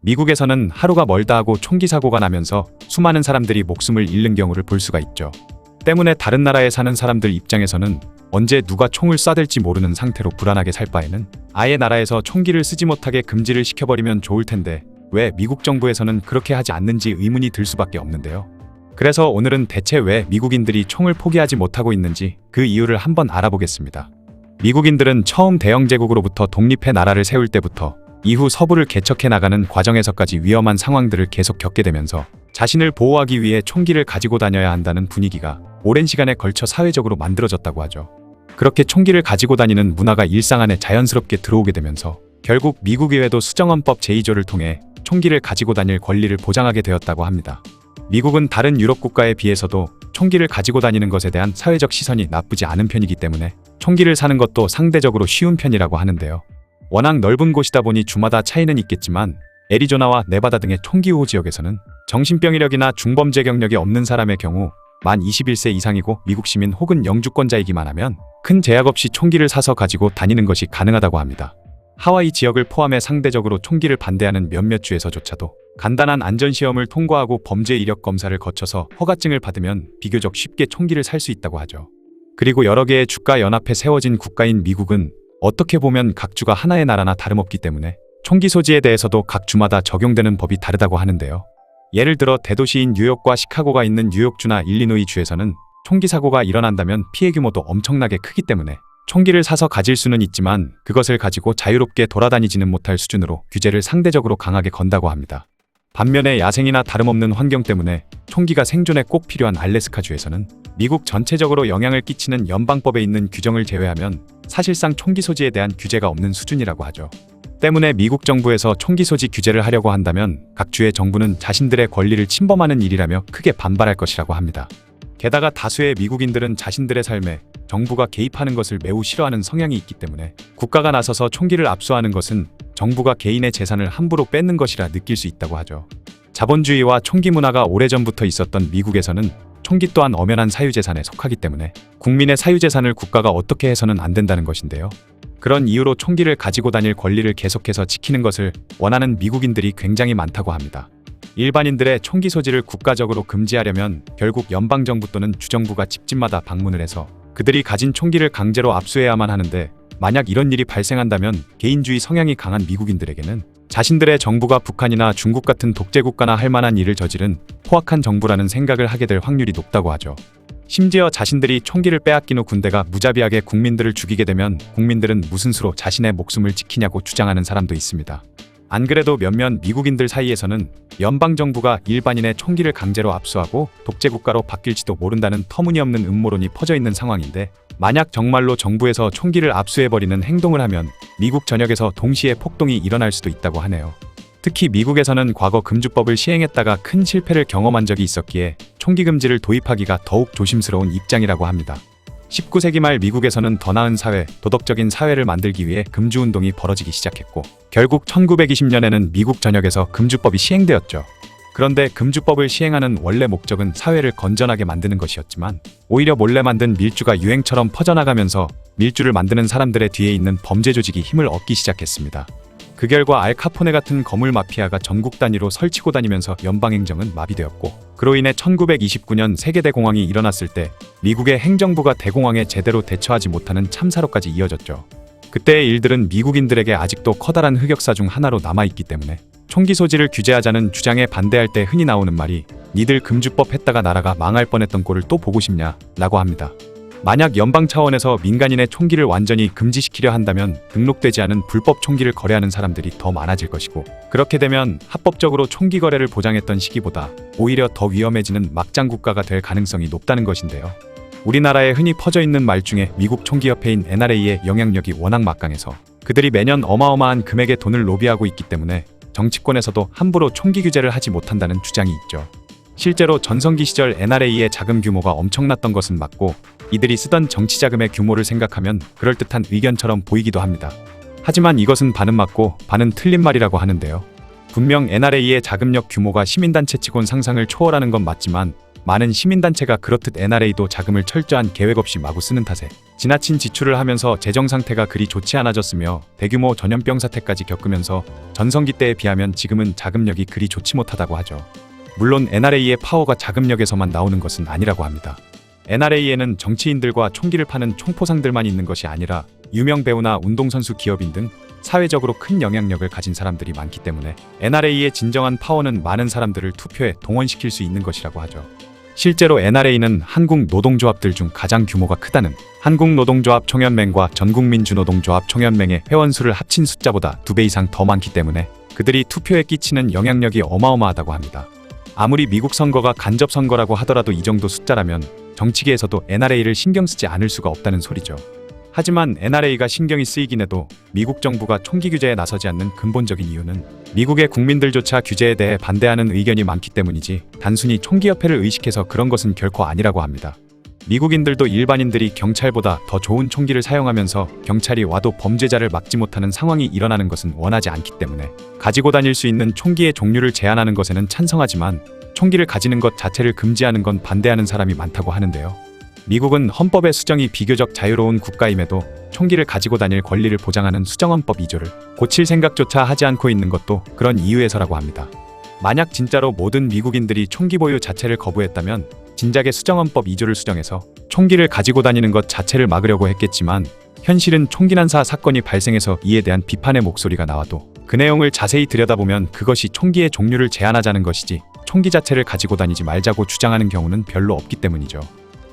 미국에서는 하루가 멀다 하고 총기 사고가 나면서 수많은 사람들이 목숨을 잃는 경우를 볼 수가 있죠. 때문에 다른 나라에 사는 사람들 입장에서는 언제 누가 총을 쏴댈지 모르는 상태로 불안하게 살 바에는 아예 나라에서 총기를 쓰지 못하게 금지를 시켜버리면 좋을 텐데 왜 미국 정부에서는 그렇게 하지 않는지 의문이 들 수밖에 없는데요. 그래서 오늘은 대체 왜 미국인들이 총을 포기하지 못하고 있는지 그 이유를 한번 알아보겠습니다. 미국인들은 처음 대영 제국으로부터 독립해 나라를 세울 때부터 이후 서부를 개척해 나가는 과정에서까지 위험한 상황들을 계속 겪게 되면서 자신을 보호하기 위해 총기를 가지고 다녀야 한다는 분위기가 오랜 시간에 걸쳐 사회적으로 만들어졌다고 하죠. 그렇게 총기를 가지고 다니는 문화가 일상 안에 자연스럽게 들어오게 되면서 결국 미국 의회도 수정헌법 제2조를 통해 총기를 가지고 다닐 권리를 보장하게 되었다고 합니다. 미국은 다른 유럽 국가에 비해서도 총기를 가지고 다니는 것에 대한 사회적 시선이 나쁘지 않은 편이기 때문에 총기를 사는 것도 상대적으로 쉬운 편이라고 하는데요. 워낙 넓은 곳이다 보니 주마다 차이는 있겠지만 애리조나와 네바다 등의 총기 보호 지역에서는 정신병 이력이나 중범죄 경력이 없는 사람의 경우 만 21세 이상이고 미국 시민 혹은 영주권자이기만 하면 큰 제약 없이 총기를 사서 가지고 다니는 것이 가능하다고 합니다. 하와이 지역을 포함해 상대적으로 총기를 반대하는 몇몇 주에서조차도 간단한 안전시험을 통과하고 범죄 이력 검사를 거쳐서 허가증을 받으면 비교적 쉽게 총기를 살 수 있다고 하죠. 그리고 여러 개의 주가 연합해 세워진 국가인 미국은 어떻게 보면 각 주가 하나의 나라나 다름없기 때문에 총기 소지에 대해서도 각 주마다 적용되는 법이 다르다고 하는데요. 예를 들어 대도시인 뉴욕과 시카고가 있는 뉴욕주나 일리노이 주에서는 총기 사고가 일어난다면 피해 규모도 엄청나게 크기 때문에 총기를 사서 가질 수는 있지만 그것을 가지고 자유롭게 돌아다니지는 못할 수준으로 규제를 상대적으로 강하게 건다고 합니다. 반면에 야생이나 다름없는 환경 때문에 총기가 생존에 꼭 필요한 알래스카주에서는 미국 전체적으로 영향을 끼치는 연방법에 있는 규정을 제외하면 사실상 총기 소지에 대한 규제가 없는 수준이라고 하죠. 때문에 미국 정부에서 총기 소지 규제를 하려고 한다면 각 주의 정부는 자신들의 권리를 침범하는 일이라며 크게 반발할 것이라고 합니다. 게다가 다수의 미국인들은 자신들의 삶에 정부가 개입하는 것을 매우 싫어하는 성향이 있기 때문에 국가가 나서서 총기를 압수하는 것은 정부가 개인의 재산을 함부로 뺏는 것이라 느낄 수 있다고 하죠. 자본주의와 총기 문화가 오래전부터 있었던 미국에서는 총기 또한 엄연한 사유재산에 속하기 때문에 국민의 사유재산을 국가가 어떻게 해서는 안 된다는 것인데요. 그런 이유로 총기를 가지고 다닐 권리를 계속해서 지키는 것을 원하는 미국인들이 굉장히 많다고 합니다. 일반인들의 총기 소지를 국가적으로 금지하려면 결국 연방정부 또는 주정부가 집집마다 방문을 해서 그들이 가진 총기를 강제로 압수해야만 하는데 만약 이런 일이 발생한다면 개인주의 성향이 강한 미국인들에게는 자신들의 정부가 북한이나 중국 같은 독재국가나 할 만한 일을 저지른 포악한 정부라는 생각을 하게 될 확률이 높다고 하죠. 심지어 자신들이 총기를 빼앗긴 후 군대가 무자비하게 국민들을 죽이게 되면 국민들은 무슨 수로 자신의 목숨을 지키냐고 주장하는 사람도 있습니다. 안 그래도 몇몇 미국인들 사이에서는 연방정부가 일반인의 총기를 강제로 압수하고 독재국가로 바뀔지도 모른다는 터무니없는 음모론이 퍼져 있는 상황인데 만약 정말로 정부에서 총기를 압수해버리는 행동을 하면 미국 전역에서 동시에 폭동이 일어날 수도 있다고 하네요. 특히 미국에서는 과거 금주법을 시행했다가 큰 실패를 경험한 적이 있었기에 총기 금지를 도입하기가 더욱 조심스러운 입장이라고 합니다. 19세기 말 미국에서는 더 나은 사회, 도덕적인 사회를 만들기 위해 금주운동이 벌어지기 시작했고 결국 1920년에는 미국 전역에서 금주법이 시행되었죠. 그런데 금주법을 시행하는 원래 목적은 사회를 건전하게 만드는 것이었지만 오히려 몰래 만든 밀주가 유행처럼 퍼져나가면서 밀주를 만드는 사람들의 뒤에 있는 범죄 조직이 힘을 얻기 시작했습니다. 그 결과 알카포네 같은 거물 마피아가 전국 단위로 설치고 다니면서 연방행정은 마비되었고 그로 인해 1929년 세계대공황이 일어났을 때 미국의 행정부가 대공황에 제대로 대처하지 못하는 참사로까지 이어졌죠. 그때의 일들은 미국인들에게 아직도 커다란 흑역사 중 하나로 남아있기 때문에 총기 소지를 규제하자는 주장에 반대할 때 흔히 나오는 말이 니들 금주법 했다가 나라가 망할 뻔했던 꼴을 또 보고 싶냐 라고 합니다. 만약 연방 차원에서 민간인의 총기를 완전히 금지시키려 한다면 등록되지 않은 불법 총기를 거래하는 사람들이 더 많아질 것이고 그렇게 되면 합법적으로 총기 거래를 보장했던 시기보다 오히려 더 위험해지는 막장 국가가 될 가능성이 높다는 것인데요. 우리나라에 흔히 퍼져 있는 말 중에 미국 총기협회인 NRA의 영향력이 워낙 막강해서 그들이 매년 어마어마한 금액의 돈을 로비하고 있기 때문에 정치권에서도 함부로 총기 규제를 하지 못한다는 주장이 있죠. 실제로 전성기 시절 NRA의 자금 규모가 엄청났던 것은 맞고 이들이 쓰던 정치 자금의 규모를 생각하면 그럴듯한 의견처럼 보이기도 합니다. 하지만 이것은 반은 맞고 반은 틀린 말이라고 하는데요. 분명 NRA의 자금력 규모가 시민단체치곤 상상을 초월하는 건 맞지만 많은 시민단체가 그렇듯 NRA도 자금을 철저한 계획 없이 마구 쓰는 탓에 지나친 지출을 하면서 재정 상태가 그리 좋지 않아졌으며 대규모 전염병 사태까지 겪으면서 전성기 때에 비하면 지금은 자금력이 그리 좋지 못하다고 하죠. 물론 NRA의 파워가 자금력에서만 나오는 것은 아니라고 합니다. NRA에는 정치인들과 총기를 파는 총포상들만 있는 것이 아니라 유명 배우나 운동선수, 기업인 등 사회적으로 큰 영향력을 가진 사람들이 많기 때문에 NRA의 진정한 파워는 많은 사람들을 투표에 동원시킬 수 있는 것이라고 하죠. 실제로 NRA는 한국 노동조합들 중 가장 규모가 크다는 한국노동조합 총연맹과 전국민주노동조합 총연맹의 회원수를 합친 숫자보다 2배 이상 더 많기 때문에 그들이 투표에 끼치는 영향력이 어마어마하다고 합니다. 아무리 미국 선거가 간접 선거라고 하더라도 이 정도 숫자라면 정치계에서도 NRA를 신경 쓰지 않을 수가 없다는 소리죠. 하지만 NRA가 신경이 쓰이긴 해도 미국 정부가 총기 규제에 나서지 않는 근본적인 이유는 미국의 국민들조차 규제에 대해 반대하는 의견이 많기 때문이지 단순히 총기 협회를 의식해서 그런 것은 결코 아니라고 합니다. 미국인들도 일반인들이 경찰보다 더 좋은 총기를 사용하면서 경찰이 와도 범죄자를 막지 못하는 상황이 일어나는 것은 원하지 않기 때문에 가지고 다닐 수 있는 총기의 종류를 제한하는 것에는 찬성하지만 총기를 가지는 것 자체를 금지하는 건 반대하는 사람이 많다고 하는데요. 미국은 헌법의 수정이 비교적 자유로운 국가임에도 총기를 가지고 다닐 권리를 보장하는 수정헌법 2조를 고칠 생각조차 하지 않고 있는 것도 그런 이유에서라고 합니다. 만약 진짜로 모든 미국인들이 총기 보유 자체를 거부했다면 진작에 수정헌법 2조를 수정해서 총기를 가지고 다니는 것 자체를 막으려고 했겠지만 현실은 총기 난사 사건이 발생해서 이에 대한 비판의 목소리가 나와도 그 내용을 자세히 들여다보면 그것이 총기의 종류를 제한하자는 것이지 총기 자체를 가지고 다니지 말자고 주장하는 경우는 별로 없기 때문이죠.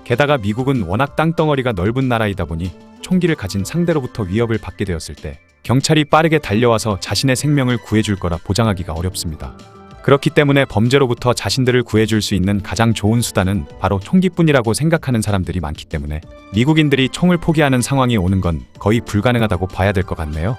게다가 미국은 워낙 땅덩어리가 넓은 나라이다 보니 총기를 가진 상대로부터 위협을 받게 되었을 때 경찰이 빠르게 달려와서 자신의 생명을 구해줄 거라 보장하기가 어렵습니다. 그렇기 때문에 범죄로부터 자신들을 구해줄 수 있는 가장 좋은 수단은 바로 총기뿐이라고 생각하는 사람들이 많기 때문에 미국인들이 총을 포기하는 상황이 오는 건 거의 불가능하다고 봐야 될 것 같네요.